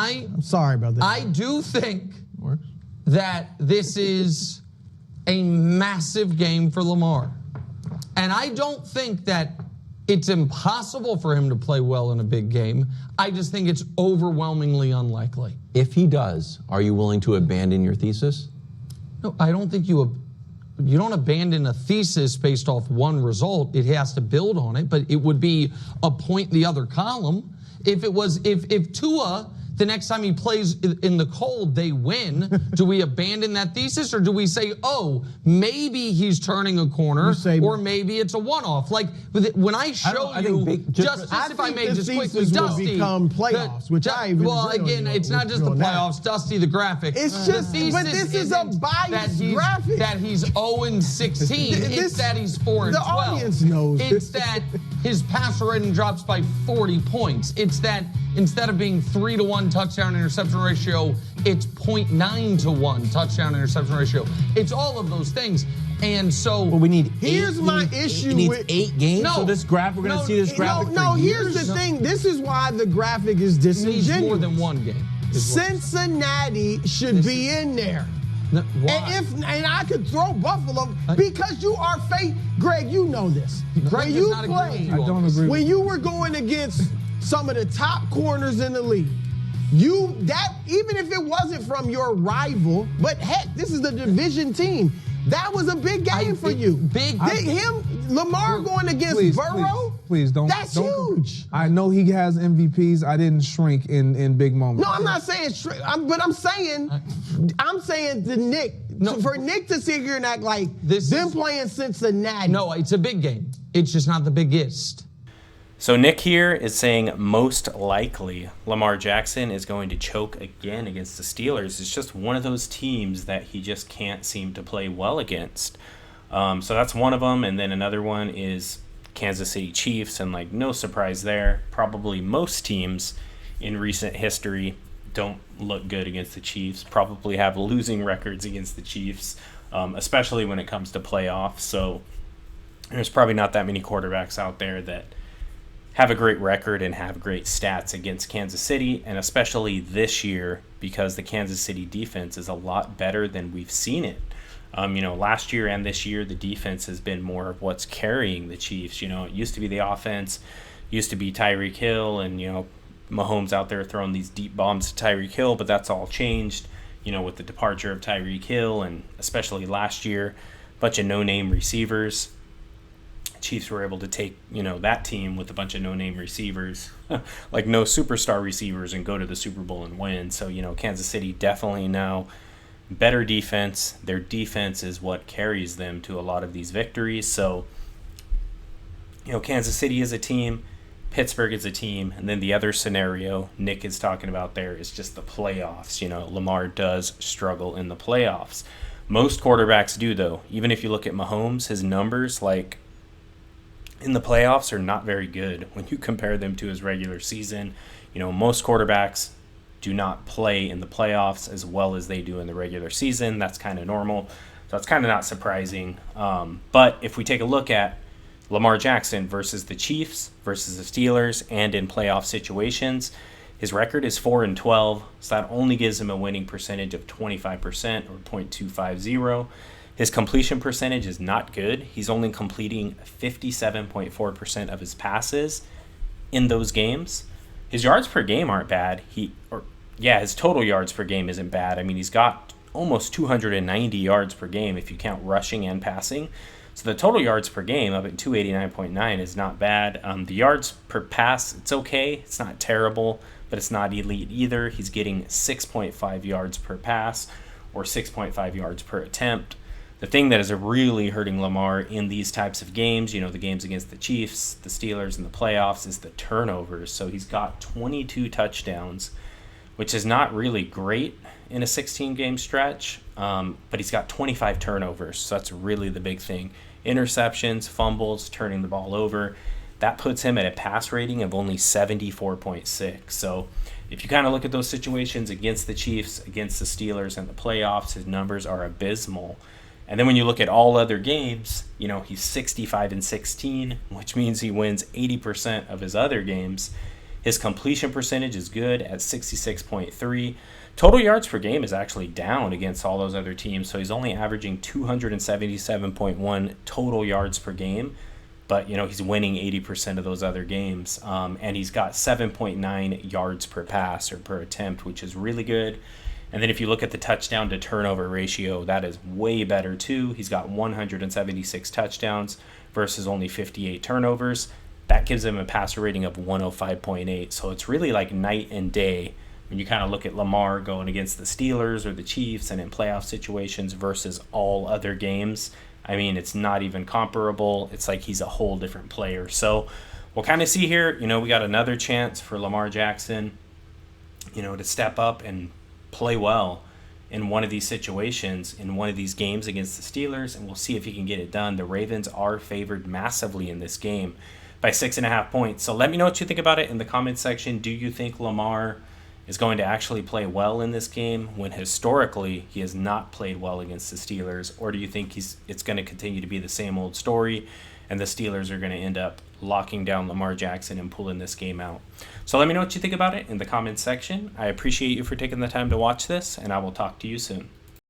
I'm sorry about that. I do think that this is a massive game for Lamar. And I don't think that it's impossible for him to play well in a big game. I just think it's overwhelmingly unlikely. If he does, are you willing to abandon your thesis? No, I don't think you don't abandon a thesis based off one result. It has to build on it, but it would be a point in the other column. If Tua, the next time he plays in the cold, they win, do we abandon that thesis, or do we say, oh, maybe he's turning a corner, or maybe it's a one-off? Like, when I show if I may just quickly, Dusty, become playoffs, which I even well, again, it's not just the playoffs, Dusty, the graphic. It's just, but this is a biased graphic. That he's 0-16. It's that he's 4-12. The audience knows. It's that his passer rating drops by 40 points. It's that instead of being 3-to-1 touchdown interception ratio, it's 0.9-to-1 touchdown interception ratio. It's all of those things. And so we need here's my issue with 8 games. No, so this graph, we're going to see this graphic. No, here's the thing. This is why the graphic is disingenuous. Needs more than one game. Cincinnati should be in there. Why? And I could throw Buffalo because you are Greg, you know this. Greg when you played, I don't agree. When you were going against some of the top corners in the league, even if it wasn't from your rival, but heck, this is the division team. That was a big game for you. Lamar going against Burrow. Please don't. That's huge. I know he has MVPs. I didn't shrink in big moments. No, I'm not saying shrink. But I'm saying to Nick. No, for Nick to sit here and act like playing Cincinnati. No, it's a big game. It's just not the biggest. So Nick here is saying most likely Lamar Jackson is going to choke again against the Steelers. It's just one of those teams that he just can't seem to play well against. So that's one of them. And then another one is Kansas City Chiefs. And like, no surprise there. Probably most teams in recent history don't look good against the Chiefs. Probably have losing records against the Chiefs, especially when it comes to playoffs. So there's probably not that many quarterbacks out there that have a great record and have great stats against Kansas City, and especially this year because the Kansas City defense is a lot better than we've seen it. Last year and this year, the defense has been more of what's carrying the Chiefs. It used to be the offense, used to be Tyreek Hill, and, Mahomes out there throwing these deep bombs to Tyreek Hill, but that's all changed, with the departure of Tyreek Hill, and especially last year, a bunch of no-name receivers. Chiefs were able to take, that team with a bunch of no-name receivers, like no superstar receivers, and go to the Super Bowl and win. So, Kansas City definitely now better defense. Their defense is what carries them to a lot of these victories. So, Kansas City is a team, Pittsburgh is a team, and then the other scenario Nick is talking about there is just the playoffs. Lamar does struggle in the playoffs. Most quarterbacks do, though. Even if you look at Mahomes, his numbers, in the playoffs are not very good when you compare them to his regular season. Most quarterbacks do not play in the playoffs as well as they do in the regular season. That's kind of normal. So it's kind of not surprising. But if we take a look at Lamar Jackson versus the Chiefs versus the Steelers and in playoff situations, his record is 4-12. So that only gives him a winning percentage of 25% or .250. His completion percentage is not good. He's only completing 57.4% of his passes in those games. His yards per game aren't bad. His total yards per game isn't bad. I mean, he's got almost 290 yards per game if you count rushing and passing. So the total yards per game up at 289.9 is not bad. The yards per pass, it's okay. It's not terrible, but it's not elite either. He's getting 6.5 yards per pass or 6.5 yards per attempt. The thing that is really hurting Lamar in these types of games, the games against the Chiefs, the Steelers, and the playoffs, is the turnovers. So he's got 22 touchdowns, which is not really great in a 16-game stretch, but he's got 25 turnovers. So that's really the big thing. Interceptions, fumbles, turning the ball over. That puts him at a pass rating of only 74.6. So if you kind of look at those situations against the Chiefs, against the Steelers, and the playoffs, his numbers are abysmal. And then when you look at all other games, he's 65-16, which means he wins 80% of his other games. His completion percentage is good at 66.3. Total yards per game is actually down against all those other teams, so he's only averaging 277.1 total yards per game. But, he's winning 80% of those other games. And he's got 7.9 yards per pass or per attempt, which is really good. And then if you look at the touchdown to turnover ratio, that is way better too. He's got 176 touchdowns versus only 58 turnovers. That gives him a passer rating of 105.8. So it's really like night and day when you kind of look at Lamar going against the Steelers or the Chiefs and in playoff situations versus all other games. I mean, it's not even comparable. It's like he's a whole different player. So we'll kind of see here, we got another chance for Lamar Jackson, to step up and play well in one of these situations, in one of these games against the Steelers, and we'll see if he can get it done. The Ravens are favored massively in this game by 6.5 points. So let me know what you think about it in the comments section. Do you think Lamar is going to actually play well in this game when historically he has not played well against the Steelers? Or do you think it's going to continue to be the same old story and the Steelers are going to end up locking down Lamar Jackson and pulling this game out? So let me know what you think about it in the comments section. I appreciate you for taking the time to watch this, and I will talk to you soon.